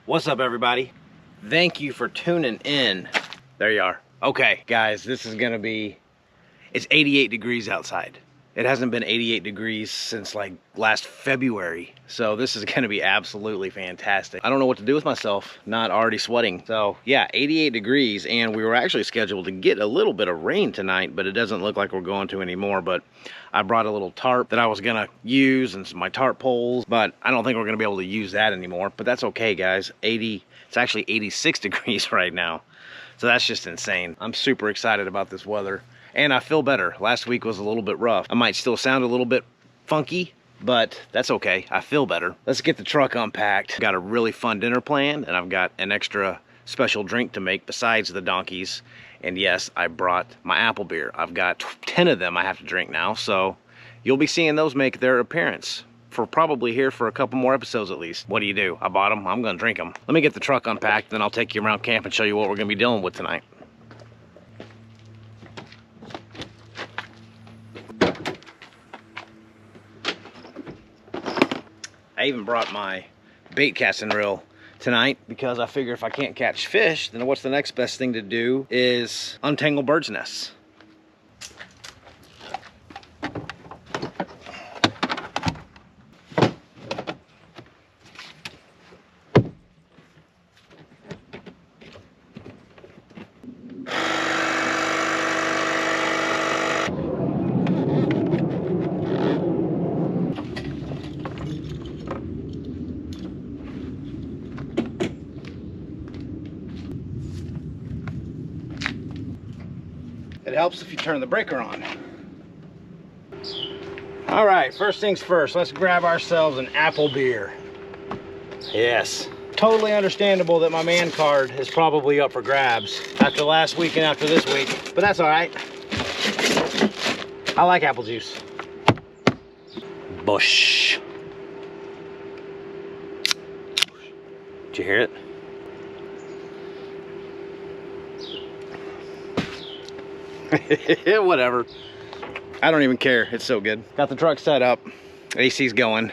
What's up, everybody? Thank you for tuning in. There you are. Okay, guys, this is gonna be, it's 88 degrees outside. It hasn't been 88 degrees since like last February. So this is gonna be absolutely fantastic. I don't know what to do with myself, not already sweating. So yeah, 88 degrees, and we were actually scheduled to get a little bit of rain tonight, but it doesn't look like we're going to anymore. But I brought a little tarp that I was gonna use and some my tarp poles, but I don't think we're gonna be able to use that anymore. But that's okay, guys. It's actually 86 degrees right now. So that's just insane. I'm super excited about this weather. And I feel better. Last week was a little bit rough. I might still sound a little bit funky, but that's okay. I feel better. Let's get the truck unpacked. Got a really fun dinner planned, and I've got an extra special drink to make besides the donkeys. And yes, I brought my apple beer. I've got 10 of them I have to drink now, so you'll be seeing those make their appearance for probably here for a couple more episodes at least. What do? I bought them. I'm gonna drink them. Let me get the truck unpacked, then I'll take you around camp and show you what we're gonna be dealing with tonight. I even brought my bait casting reel tonight because I figure if I can't catch fish, then what's the next best thing to do is untangle birds' nests. It helps if you turn the breaker on. All right, first things first, let's grab ourselves an apple beer. Yes, totally understandable that my man card is probably up for grabs after last week and after this week, but that's all right. I like apple juice. Bush. Did you hear it? Whatever. I don't even care. It's so good. Got the truck set up. AC's going.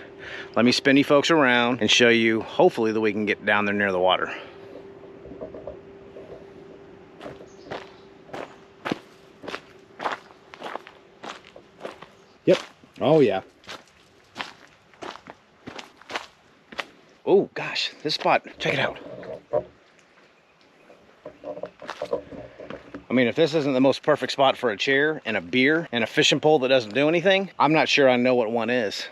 Let me spin you folks around and show you, hopefully, that we can get down there near the water. Yep. Oh, yeah. Oh, gosh. This spot. Check it out. I mean, if this isn't the most perfect spot for a chair and a beer and a fishing pole that doesn't do anything, I'm not sure I know what one is.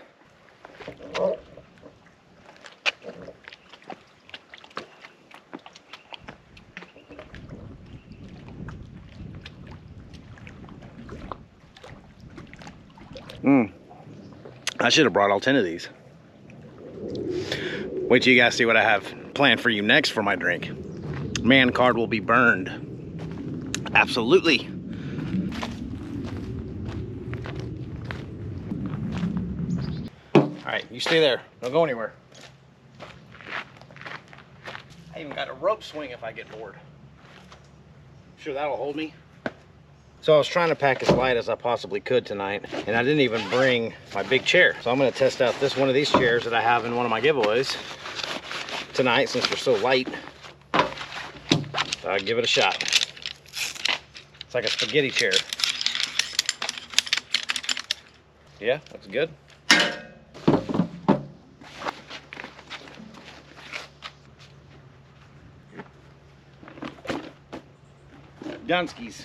I should have brought all 10 of these. Wait till you guys see what I have planned for you next for my drink. Man card will be burned. Absolutely. All right, you stay there. Don't go anywhere. I even got a rope swing if I get bored. Sure, that'll hold me. So I was trying to pack as light as I possibly could tonight, and I didn't even bring my big chair. So I'm gonna test out this one of these chairs that I have in one of my giveaways tonight since they're so light. So I'll give it a shot. It's like a spaghetti chair. Yeah, looks good. Dunskies.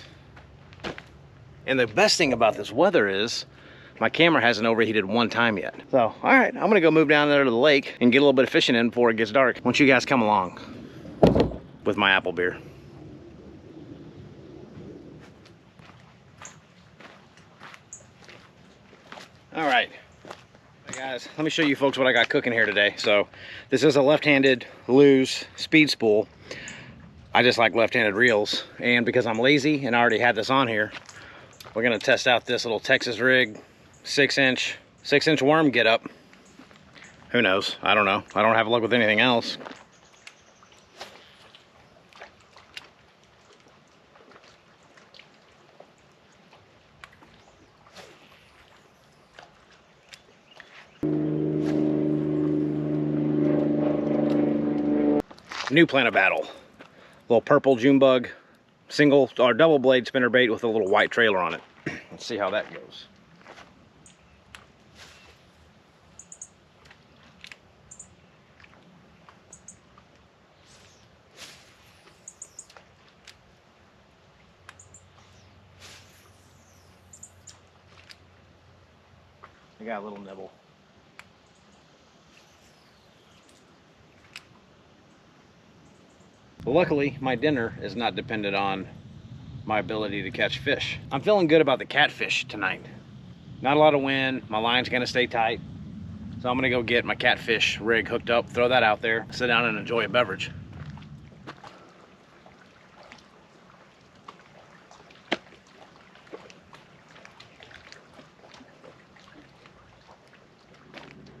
And the best thing about this weather is my camera hasn't overheated one time yet. So, all right, I'm gonna go move down there to the lake and get a little bit of fishing in before it gets dark. Once you guys come along with my apple beer. All right, guys, let me show you folks what I got cooking here today. So this is a left-handed Lew's speed spool. I just like left-handed reels, and because I'm lazy and I already had this on here, we're gonna test out this little Texas rig 6-inch worm get up. Who knows? I don't know. I don't have luck with anything else. new plan of battle. Little purple June bug, single or double blade spinnerbait with a little white trailer on it. Let's see how that goes. I got a little nibble. Well, luckily, my dinner is not dependent on my ability to catch fish. I'm feeling good about the catfish tonight. Not a lot of wind, my line's gonna stay tight. So I'm gonna go get my catfish rig hooked up, throw that out there, sit down and enjoy a beverage.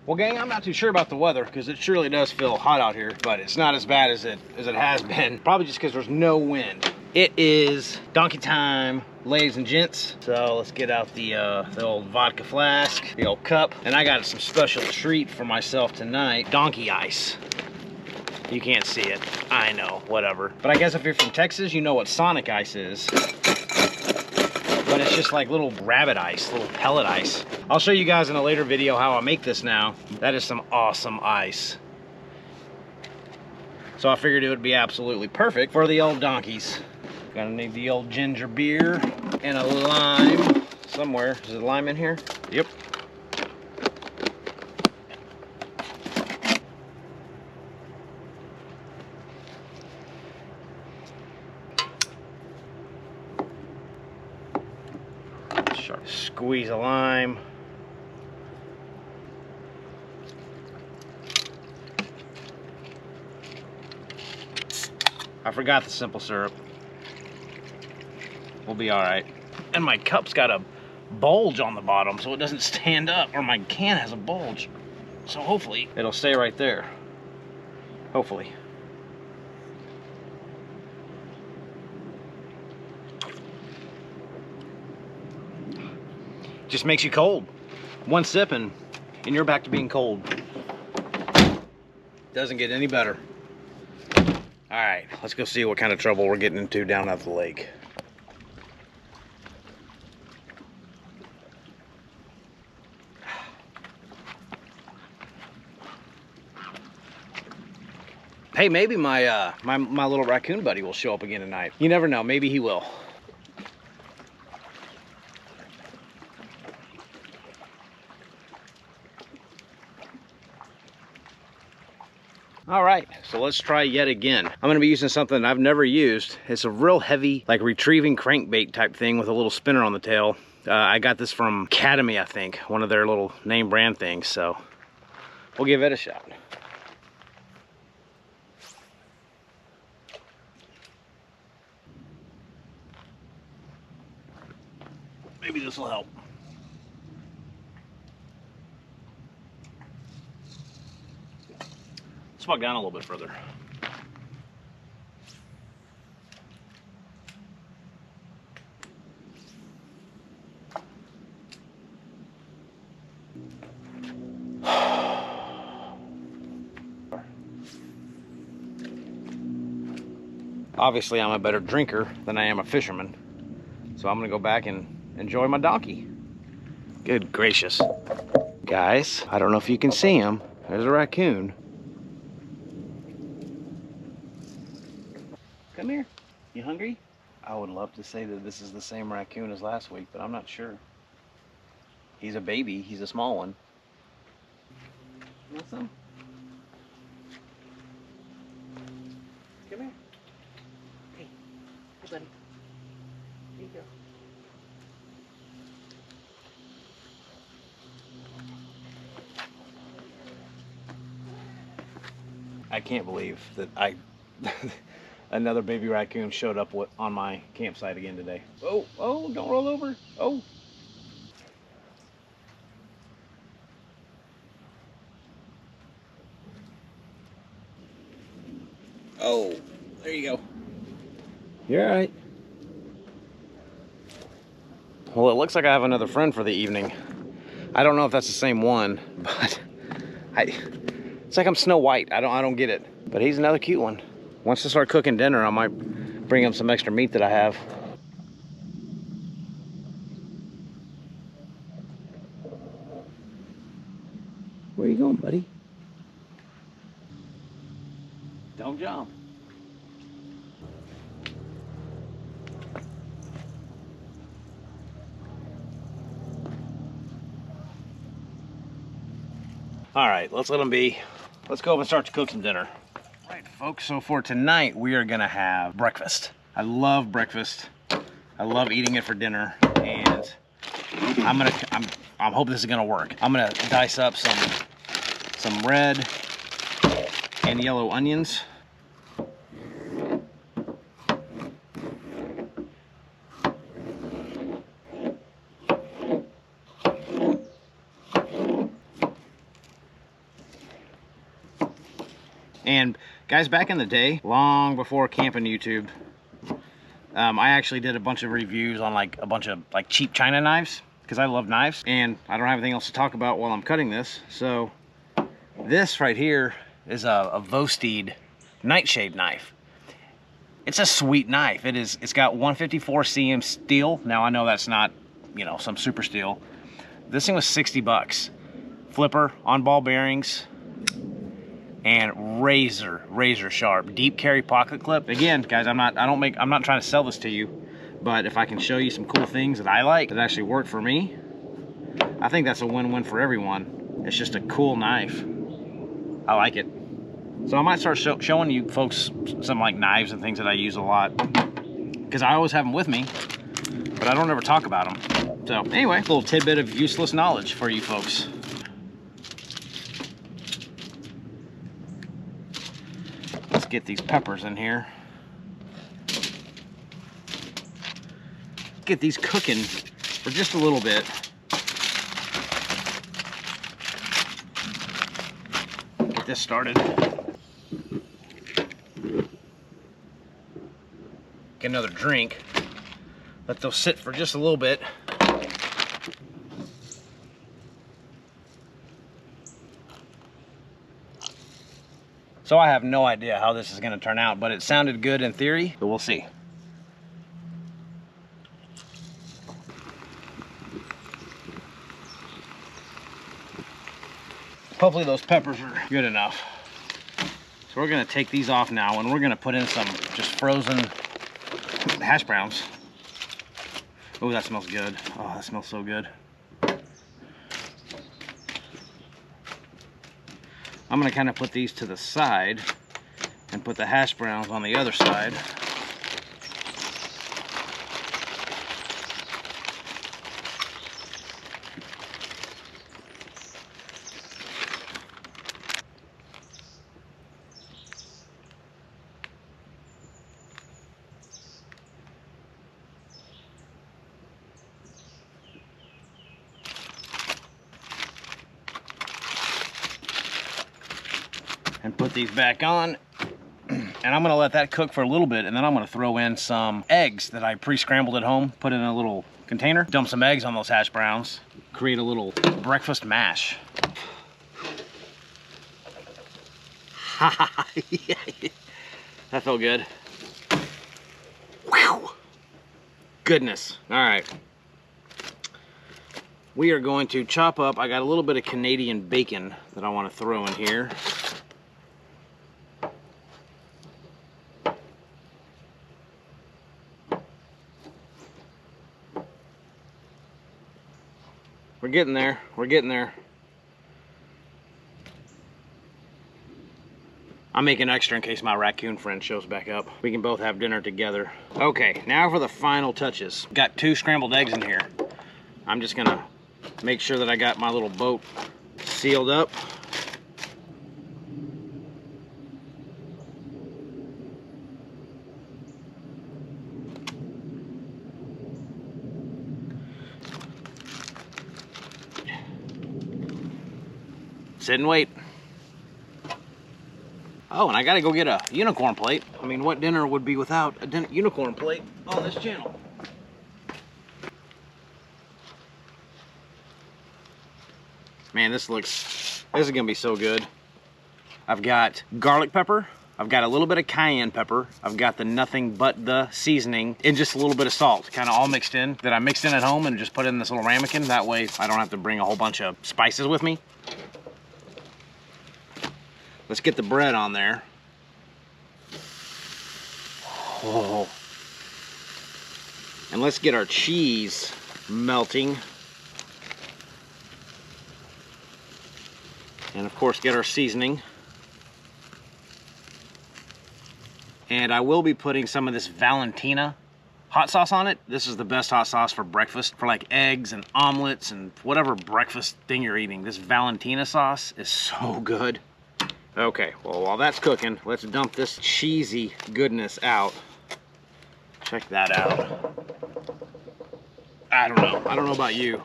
Well, gang, I'm not too sure about the weather because it surely does feel hot out here, but it's not as bad as it has been. Probably just because there's no wind. It is donkey time, ladies and gents. So let's get out the old vodka flask, the old cup, and I got some special treat for myself tonight: donkey ice. You can't see it, I know, whatever. But I guess if you're from Texas, you know what Sonic ice is. But it's just like little rabbit ice, little pellet ice. I'll show you guys in a later video how I make this now. That is some awesome ice. So I figured it would be absolutely perfect for the old donkeys. Gonna need the old ginger beer and a lime somewhere. Is there lime in here? Yep. Squeeze a lime. I forgot the simple syrup. We'll be all right. And my cup's got a bulge on the bottom so it doesn't stand up, or my can has a bulge. So hopefully it'll stay right there. Hopefully. Just makes you cold. One sip and you're back to being cold. Doesn't get any better. All right, let's go see what kind of trouble we're getting into down at the lake. Hey, maybe my my little raccoon buddy will show up again tonight. You never know, maybe he will. All right, so let's try yet again. I'm gonna be using something I've never used. It's a real heavy, like retrieving crankbait type thing with a little spinner on the tail. I got this from Academy, I think, one of their little name brand things, so we'll give it a shot. Maybe this will help. Let's walk down a little bit further. Obviously, I'm a better drinker than I am a fisherman, so I'm gonna go back and enjoy my donkey. Good gracious. Guys, I don't know if you can see him. There's a raccoon. Come here. You hungry? I would love to say that this is the same raccoon as last week, but I'm not sure. He's a baby. He's a small one. You want some? Come here. Hey, buddy. Here you go. I can't believe that another baby raccoon showed up on my campsite again today. Oh, oh, don't roll over. Oh. Oh, there you go. You're all right. Well, it looks like I have another friend for the evening. I don't know if that's the same one, but it's like I'm Snow White. I don't get it. But he's another cute one. Once I start cooking dinner, I might bring him some extra meat that I have. Where are you going, buddy? Don't jump. All right, let's let him be. Let's go up and start to cook some dinner. All right, folks, so for tonight, we are gonna have breakfast. I love breakfast. I love eating it for dinner, and I'm hoping this is gonna work. I'm gonna dice up some red and yellow onions. And guys, back in the day, long before camping YouTube, I actually did a bunch of reviews on like a bunch of like cheap China knives, because I love knives and I don't have anything else to talk about while I'm cutting this. So this right here is a VOSTEED Nightshade knife. It's a sweet knife. It's got 154 cm steel. Now I know that's not, you know, some super steel. This thing was 60 bucks. Flipper, on ball bearings, and razor sharp deep carry pocket clip. Again, guys, I'm not trying to sell this to you, but if I can show you some cool things that I like that actually work for me, I think that's a win-win for everyone. It's just a cool knife. I like it. So I might start showing you folks some like knives and things that I use a lot, because I always have them with me, but I don't ever talk about them. So anyway, a little tidbit of useless knowledge for you folks. Get these peppers in here. Get these cooking for just a little bit. Get this started. Get another drink. Let those sit for just a little bit. So I have no idea how this is going to turn out, but it sounded good in theory, but we'll see. Hopefully those peppers are good enough. So we're going to take these off now, and we're going to put in some just frozen hash browns. Oh, that smells good. Oh, that smells so good. I'm gonna kind of put these to the side and put the hash browns on the other side. And put these back on, and I'm gonna let that cook for a little bit, and then I'm gonna throw in some eggs that I pre-scrambled at home, put in a little container, dump some eggs on those hash browns, create a little breakfast mash. That felt good. Wow. Goodness. All right. We are going to chop up, I got a little bit of Canadian bacon that I want to throw in here. We're getting there. We're getting there. I'm making extra in case my raccoon friend shows back up. We can both have dinner together. Okay, now for the final touches. Got 2 scrambled eggs in here. I'm just gonna make sure that I got my little boat sealed up. Sit and wait. Oh, and I gotta go get a unicorn plate. I mean, what dinner would be without a unicorn plate on this channel? Man, this is gonna be so good. I've got garlic pepper, I've got a little bit of cayenne pepper. I've got the nothing but the seasoning and just a little bit of salt, kind of all mixed in, that I mixed in at home and just put in this little ramekin. That way I don't have to bring a whole bunch of spices with me. Let's get the bread on there. Oh. And let's get our cheese melting. And of course get our seasoning. And I will be putting some of this Valentina hot sauce on it. This is the best hot sauce for breakfast, for like eggs and omelets and whatever breakfast thing you're eating. This Valentina sauce is so good. Okay, well, while that's cooking, let's dump this cheesy goodness out. Check that out. I don't know about you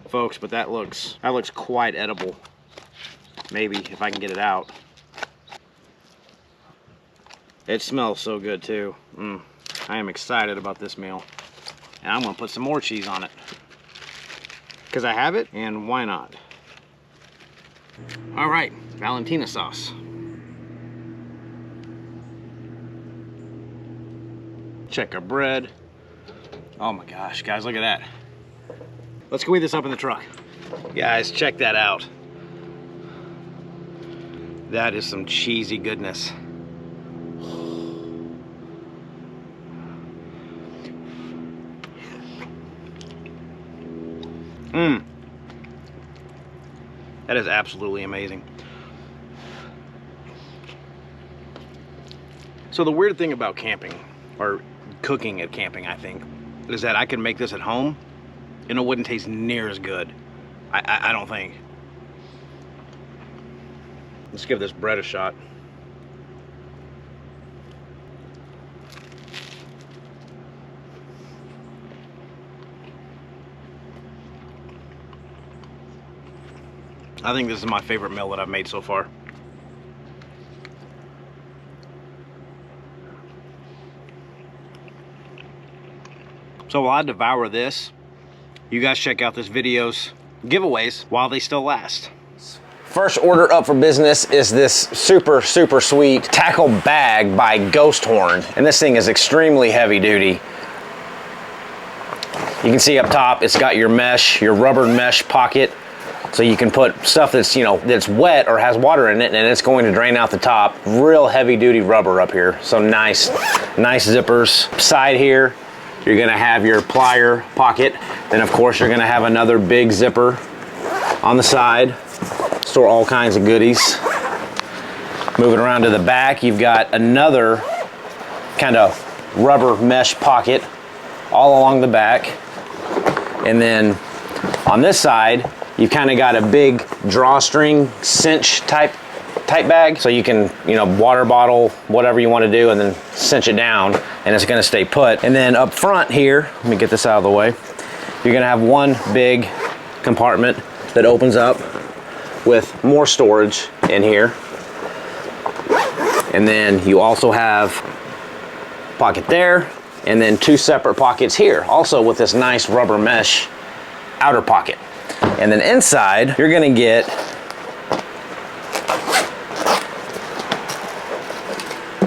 folks, but that looks quite edible. Maybe if I can get it out. It smells so good too. I am excited about this meal. And I'm gonna put some more cheese on it. Because I have it, and why not? All right, Valentina sauce. Check our bread. Oh my gosh, guys, look at that. Let's go eat this up in the truck. Guys, check that out. That is some cheesy goodness. That is absolutely amazing. So the weird thing about camping, or cooking at camping, I think, is that I can make this at home and it wouldn't taste near as good. I don't think. Let's give this bread a shot. I think this is my favorite meal that I've made so far. So while I devour this, you guys check out this video's giveaways while they still last. First order up for business is this super sweet tackle bag by Ghosthorn. And this thing is extremely heavy duty. You can see up top, it's got your mesh, your rubber mesh pocket. So you can put stuff that's, you know, that's wet or has water in it, and it's going to drain out the top. Real heavy duty rubber up here. So nice zippers. Side here, you're gonna have your plier pocket. Then of course you're gonna have another big zipper on the side. Store all kinds of goodies. Moving around to the back, you've got another kind of rubber mesh pocket all along the back. And then on this side, you've kind of got a big drawstring cinch type bag, so you can, you know, water bottle, whatever you want to do, and then cinch it down, and it's going to stay put. And then up front here, let me get this out of the way, you're going to have one big compartment that opens up with more storage in here. And then you also have a pocket there, and then two separate pockets here, also with this nice rubber mesh outer pocket. And then inside, you're gonna get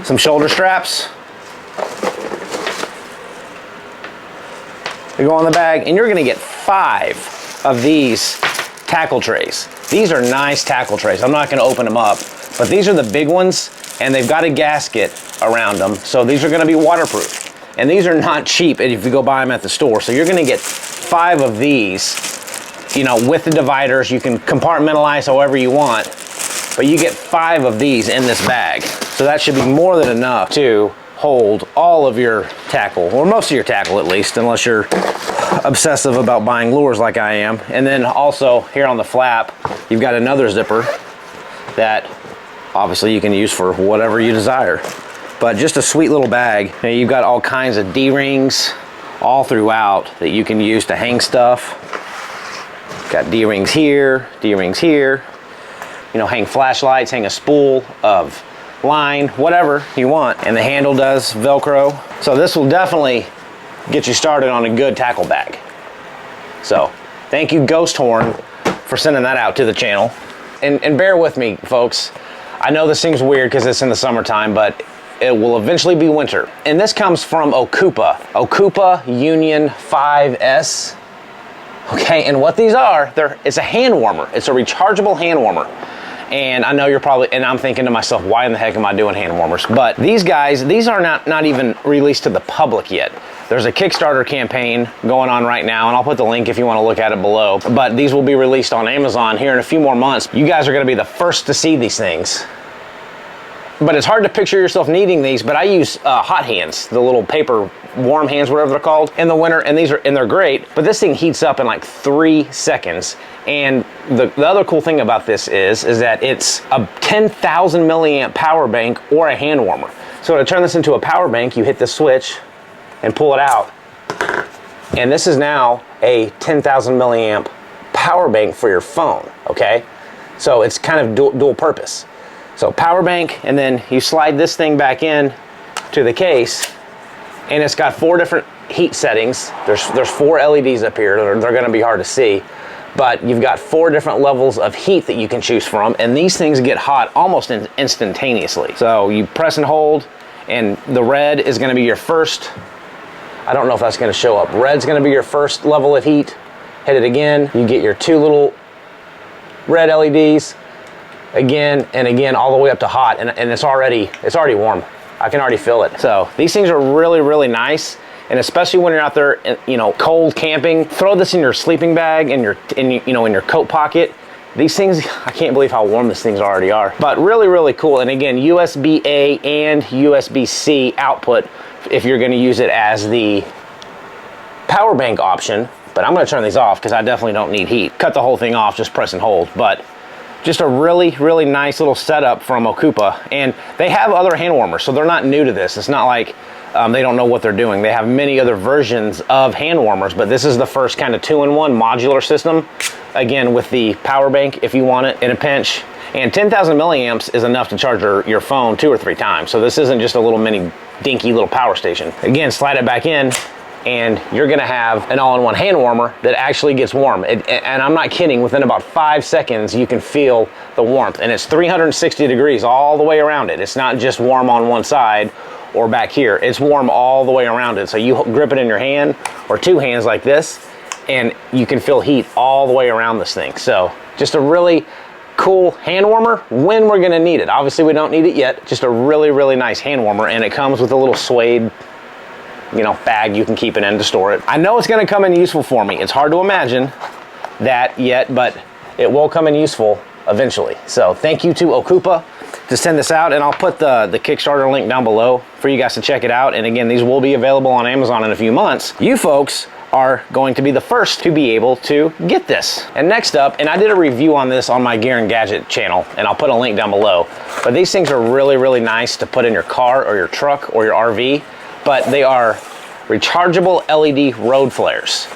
some shoulder straps. They go on the bag, and you're gonna get 5 of these tackle trays. These are nice tackle trays. I'm not gonna open them up, but these are the big ones, and they've got a gasket around them, so these are gonna be waterproof. And these are not cheap if you go buy them at the store. So you're gonna get 5 of these, you know, with the dividers. You can compartmentalize however you want, but you get 5 of these in this bag. So that should be more than enough to hold all of your tackle, or most of your tackle at least, unless you're obsessive about buying lures like I am. And then also here on the flap, you've got another zipper that obviously you can use for whatever you desire. But just a sweet little bag. You know, you've got all kinds of D-rings all throughout that you can use to hang stuff. Got D-rings here, D-rings here. You know, hang flashlights, hang a spool of line, whatever you want. And the handle does Velcro. So this will definitely get you started on a good tackle bag. So thank you, Ghosthorn, for sending that out to the channel. And bear with me, folks. I know this seems weird because it's in the summertime, but it will eventually be winter. And this comes from Ocoopa. Ocoopa Union 5S. Okay, and what these are, it's a hand warmer. It's a rechargeable hand warmer. And I know you're probably, and I'm thinking to myself, why in the heck am I doing hand warmers? But these guys, these are not even released to the public yet. There's a Kickstarter campaign going on right now, and I'll put the link if you want to look at it below. But these will be released on Amazon here in a few more months. You guys are going to be the first to see these things. But it's hard to picture yourself needing these, but I use hot hands, the little paper warm hands, whatever they're called, in the winter, and they're great. But this thing heats up in like 3 seconds. And the other cool thing about this is that it's a 10,000 milliamp power bank or a hand warmer. So to turn this into a power bank, you hit the switch and pull it out. And this is now a 10,000 milliamp power bank for your phone, okay? So it's kind of dual purpose. So power bank, and then you slide this thing back in to the case, and it's got 4 different heat settings. There's 4 LEDs up here. They're gonna be hard to see, but you've got 4 different levels of heat that you can choose from, and these things get hot almost instantaneously. So you press and hold, and the red is gonna be your first, I don't know if that's gonna show up. Red's gonna be your first level of heat. Hit it again, you get your 2 little red LEDs, again and again, all the way up to hot, and it's already warm. I can already feel it. So these things are really, really nice, and especially when you're out there, you know, cold camping. Throw this in your sleeping bag, in your coat pocket. These things, I can't believe how warm these things already are. But really, really cool. And again, USB-A and USB-C output if you're going to use it as the power bank option. But I'm going to turn these off because I definitely don't need heat. Cut the whole thing off, just press and hold. But just a really, really nice little setup from Ocoopa. And they have other hand warmers, so they're not new to this. It's not like they don't know what they're doing. They have many other versions of hand warmers, but this is the first kind of 2-in-1 modular system. Again, with the power bank if you want it in a pinch. And 10,000 milliamps is enough to charge your phone 2 or 3 times. So this isn't just a little mini dinky little power station. Again, slide it back in, and you're gonna have an all-in-one hand warmer that actually gets warm. And I'm not kidding, within about 5 seconds, you can feel the warmth. And it's 360 degrees all the way around it. It's not just warm on one side or back here. It's warm all the way around it. So you grip it in your hand or 2 hands like this, and you can feel heat all the way around this thing. So just a really cool hand warmer when we're gonna need it. Obviously we don't need it yet. Just a really, really nice hand warmer, and it comes with a little suede, you know, bag you can keep it in to store it. I know it's gonna come in useful for me. It's hard to imagine that yet, but it will come in useful eventually. So thank you to Ocoopa to send this out, and I'll put the Kickstarter link down below for you guys to check it out. And again, these will be available on Amazon in a few months. You folks are going to be the first to be able to get this. And next up, and I did a review on this on my Gear and Gadget channel, and I'll put a link down below, but these things are really, really nice to put in your car or your truck or your RV. But they are rechargeable LED road flares.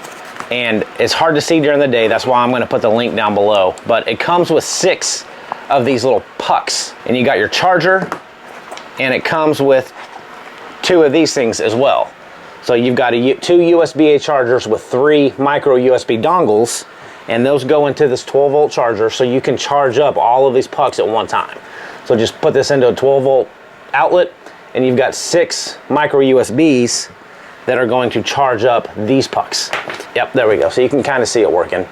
And it's hard to see during the day, that's why I'm gonna put the link down below. But it comes with 6 of these little pucks. And you got your charger, and it comes with 2 of these things as well. So you've got 2 USB-A chargers with 3 micro USB dongles, and those go into this 12-volt charger, so you can charge up all of these pucks at one time. So just put this into a 12-volt outlet, and you've got 6 micro USBs that are going to charge up these pucks. Yep, there we go. So you can kind of see it working.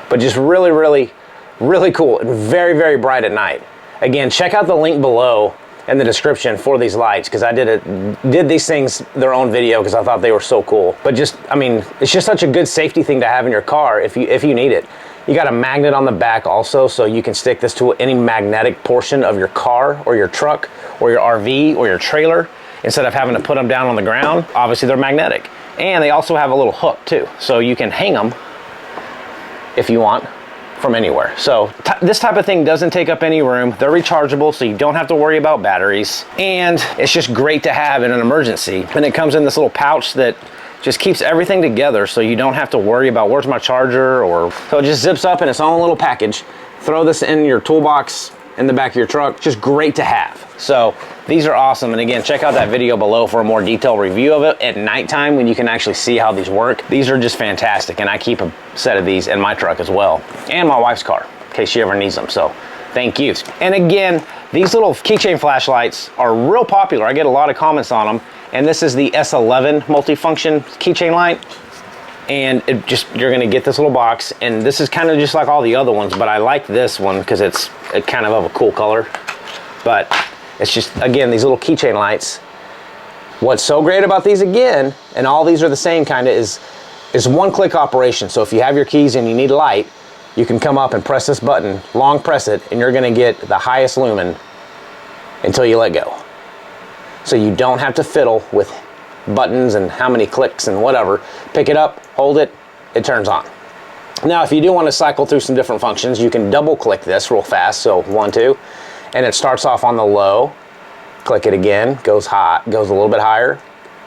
But just really, really, really cool, and very, very bright at night. Again, check out the link below in the description for these lights, because I did these things their own video because I thought they were so cool. But just, I mean, it's just such a good safety thing to have in your car if you need it. You got a magnet on the back also, so you can stick this to any magnetic portion of your car or your truck or your RV or your trailer instead of having to put them down on the ground. Obviously they're magnetic. And they also have a little hook too, so you can hang them if you want from anywhere. So this type of thing doesn't take up any room. They're rechargeable, so you don't have to worry about batteries. And it's just great to have in an emergency. And it comes in this little pouch that just keeps everything together, so you don't have to worry about where's my charger, or so it just zips up in its own little package. Throw this in your toolbox in the back of your truck. Just great to have. So these are awesome. And again, check out that video below for a more detailed review of it at nighttime when you can actually see how these work. These are just fantastic, and I keep a set of these in my truck as well, and my wife's car in case she ever needs them. So Thank you. And again, these little keychain flashlights are real popular. I get a lot of comments on them. And this is the S11 multifunction keychain light. And you're gonna get this little box, and this is kind of just like all the other ones, but I like this one because it's kind of a cool color. But it's just, again, these little keychain lights. What's so great about these, again, and all these are the same kind of, is one-click operation. So if you have your keys and you need light, you can come up and press this button, long press it, and you're gonna get the highest lumen until you let go. So you don't have to fiddle with buttons and how many clicks and whatever. Pick it up, hold it, it turns on. Now, if you do want to cycle through some different functions, you can double click this real fast. So 1, 2, and it starts off on the low. Click it again, goes high, goes a little bit higher.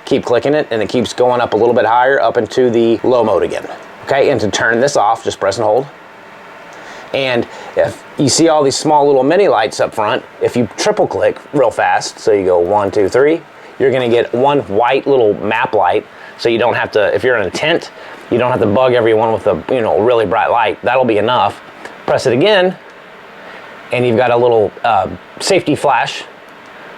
Keep clicking it, and it keeps going up a little bit higher, up into the low mode again. Okay, and to turn this off, just press and hold. And if you see all these small little mini lights up front, if you triple click real fast, so you go 1, 2, 3, you're gonna get one white little map light, so you don't have to, if you're in a tent, you don't have to bug everyone with a really bright light. That'll be enough. Press it again, and you've got a little safety flash.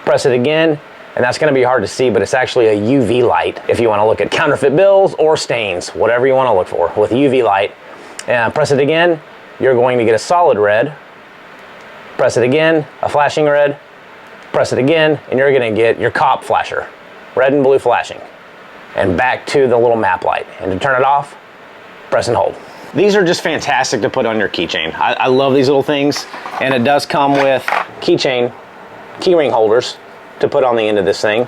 Press it again, and that's gonna be hard to see, but it's actually a UV light if you wanna look at counterfeit bills or stains, whatever you wanna look for with UV light. And press it again, you're going to get a solid red. Press it again, a flashing red. Press it again, and you're gonna get your cop flasher, red and blue flashing. And back to the little map light. And to turn it off, press and hold. These are just fantastic to put on your keychain. I love these little things, and it does come with keychain, keyring holders to put on the end of this thing.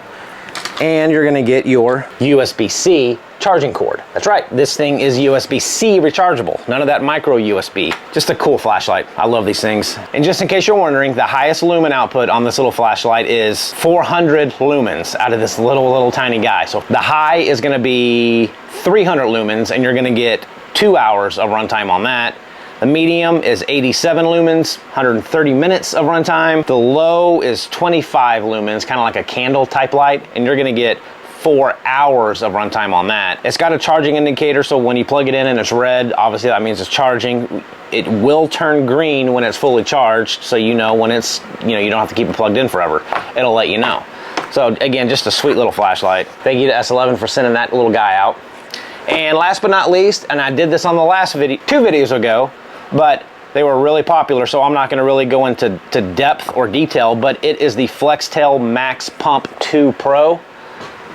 And you're gonna get your USB-C charging cord. That's right, this thing is USB-C rechargeable. None of that micro USB. Just a cool flashlight. I love these things. And just in case you're wondering, the highest lumen output on this little flashlight is 400 lumens out of this little tiny guy. So the high is gonna be 300 lumens, and you're gonna get 2 hours of runtime on that. The medium is 87 lumens, 130 minutes of runtime. The low is 25 lumens, kind of like a candle type light, and you're gonna get 4 hours of runtime on that. It's got a charging indicator, so when you plug it in and it's red, obviously that means it's charging. It will turn green when it's fully charged, so you know when it's, you don't have to keep it plugged in forever. It'll let you know. So again, just a sweet little flashlight. Thank you to S11 for sending that little guy out. And last but not least, and I did this on the last video, 2 videos ago, but they were really popular, so I'm not gonna really go into depth or detail, but it is the Flextel Max Pump 2 Pro.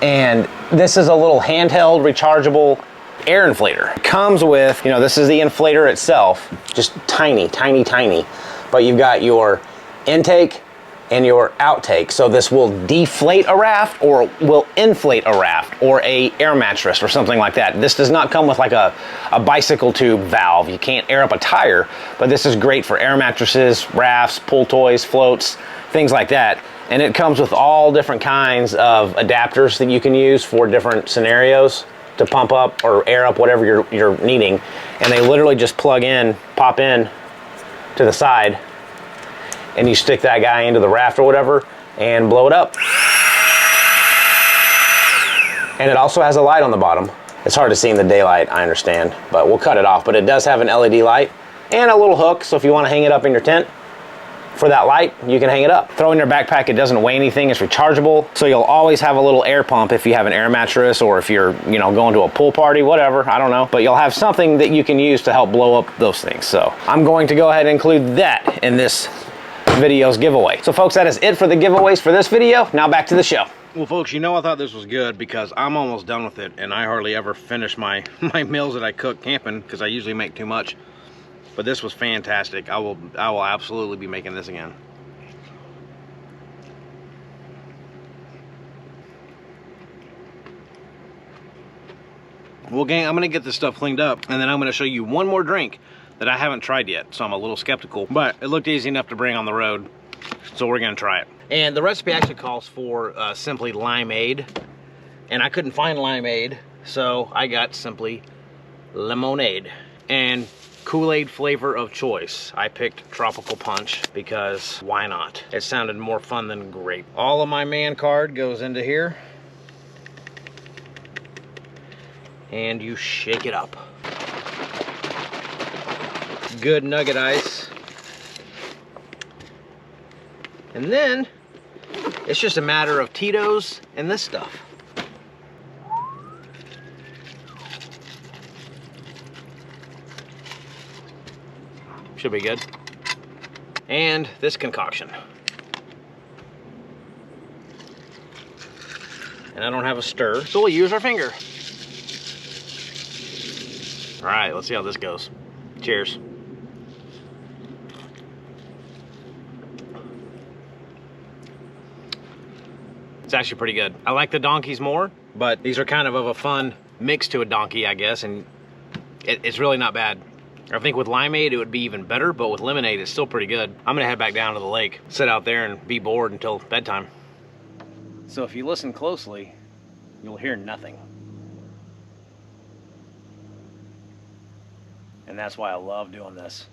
And this is a little handheld rechargeable air inflator. It comes with, this is the inflator itself, just tiny, tiny, tiny. But you've got your intake and your outtake. So this will deflate a raft or will inflate a raft or a air mattress or something like that. This does not come with like a bicycle tube valve. You can't air up a tire, but this is great for air mattresses, rafts, pool toys, floats, things like that. And it comes with all different kinds of adapters that you can use for different scenarios to pump up or air up whatever you're needing. And they literally just plug in, pop in to the side, and you stick that guy into the raft or whatever and blow it up. And it also has a light on the bottom. It's hard to see in the daylight, I understand, but we'll cut it off. But it does have an LED light and a little hook, so if you want to hang it up in your tent for that light, you can hang it up. Throw in your backpack, it doesn't weigh anything, it's rechargeable, so you'll always have a little air pump if you have an air mattress or if you're, going to a pool party, whatever, I don't know. But you'll have something that you can use to help blow up those things. So I'm going to go ahead and include that in this video's giveaway. So folks, that is it for the giveaways for this video. Now back to the show. Well folks, I thought this was good because I'm almost done with it, and I hardly ever finish my meals that I cook camping because I usually make too much. But this was fantastic. I will absolutely be making this again. Well gang, I'm gonna get this stuff cleaned up, and then I'm gonna show you one more drink that I haven't tried yet, so I'm a little skeptical, but it looked easy enough to bring on the road, so we're gonna try it. And the recipe actually calls for simply limeade, and I couldn't find limeade, so I got simply lemonade. And Kool-Aid flavor of choice, I picked tropical punch because why not? It sounded more fun than grape. All of my man card goes into here, and you shake it up. Good nugget ice, And then it's just a matter of Tito's and this stuff. Should be good. And this concoction. And I don't have a stir, so we'll use our finger. All right, let's see how this goes. Cheers. It's actually pretty good. I like the donkeys more, but these are kind of a fun mix to a donkey, I guess, and it's really not bad. I think with limeade it would be even better, but with lemonade it's still pretty good. I'm gonna head back down to the lake, sit out there and be bored until bedtime. So if you listen closely, you'll hear nothing. And that's why I love doing this.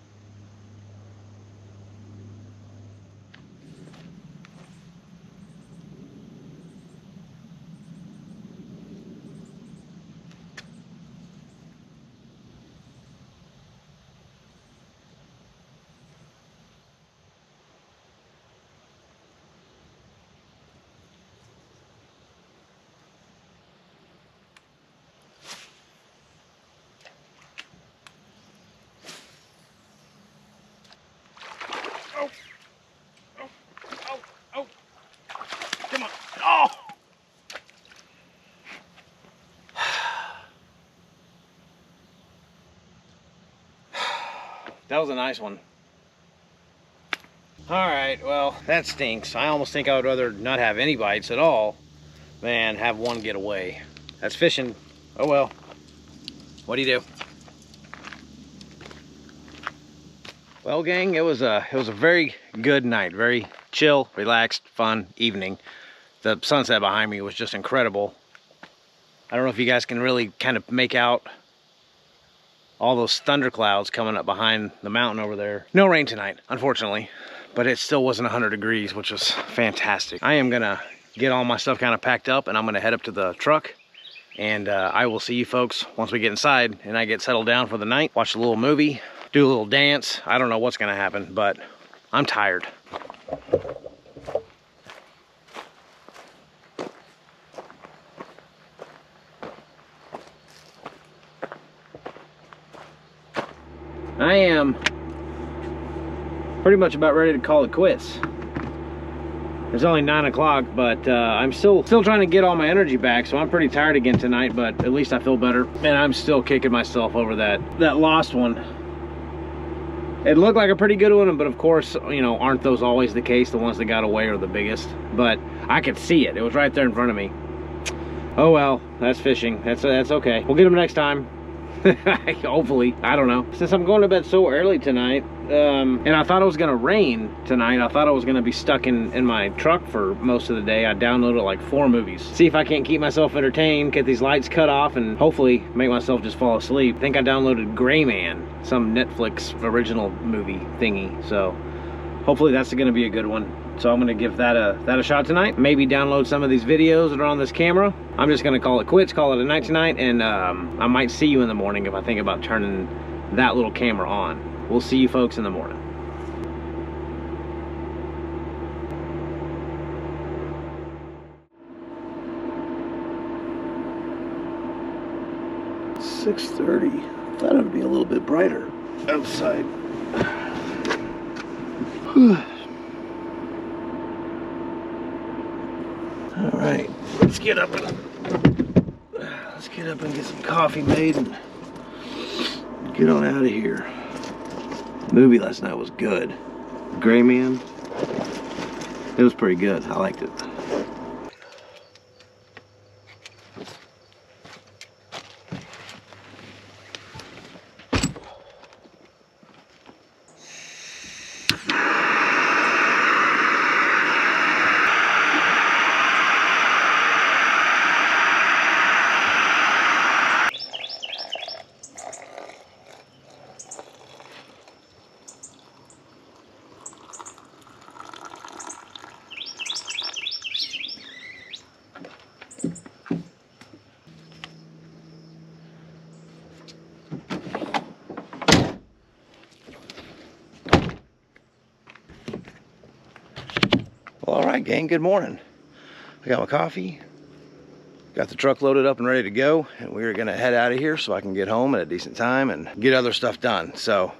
That was a nice one. All right, well, that stinks. I almost think I would rather not have any bites at all than have one get away. That's fishing. Oh well. What do you do? Well, gang, it was a very good night. Very chill, relaxed, fun evening. The sunset behind me was just incredible. I don't know if you guys can really kind of make out all those thunder clouds coming up behind the mountain over there. No rain tonight, unfortunately, but it still wasn't 100 degrees, which was fantastic. I am gonna get all my stuff kind of packed up and I'm gonna head up to the truck, and I will see you folks once we get inside and I get settled down for the night, watch a little movie, do a little dance. I don't know what's gonna happen, but I'm tired. I am pretty much about ready to call it quits. It's only 9 o'clock, but I'm still trying to get all my energy back, so I'm pretty tired again tonight, but at least I feel better. And I'm still kicking myself over that lost one. It looked like a pretty good one, but of course, you know, aren't those always the case? The ones that got away are the biggest. But I could see it. It was right there in front of me. Oh well, that's fishing. That's okay. We'll get them next time. Hopefully, I don't know. Since I'm going to bed so early tonight, and I thought it was gonna rain tonight, I thought I was gonna be stuck in my truck for most of the day. I downloaded like 4 movies. See if I can't keep myself entertained, get these lights cut off, and hopefully make myself just fall asleep. I think I downloaded Gray Man, some Netflix original movie thingy, so hopefully that's gonna be a good one. So I'm gonna give that a shot tonight. Maybe download some of these videos that are on this camera. I'm just gonna call it quits, call it a night tonight, and I might see you in the morning if I think about turning that little camera on. We'll see you folks in the morning. It's 6:30. Thought it would be a little bit brighter outside. All right, let's get up and get some coffee made and get on out of here. The movie last night was good. Gray Man. It was pretty good. I liked it. right, gang, good morning. I got my coffee, got the truck loaded up and ready to go, and we're gonna head out of here so I can get home at a decent time and get other stuff done. So,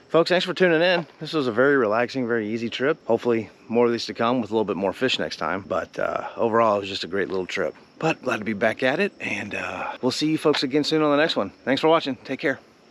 folks, thanks for tuning in. This was a very relaxing, very easy trip. Hopefully more of these to come with a little bit more fish next time. But overall, it was just a great little trip. But glad to be back at it, and we'll see you folks again soon on the next one. Thanks for watching. Take care.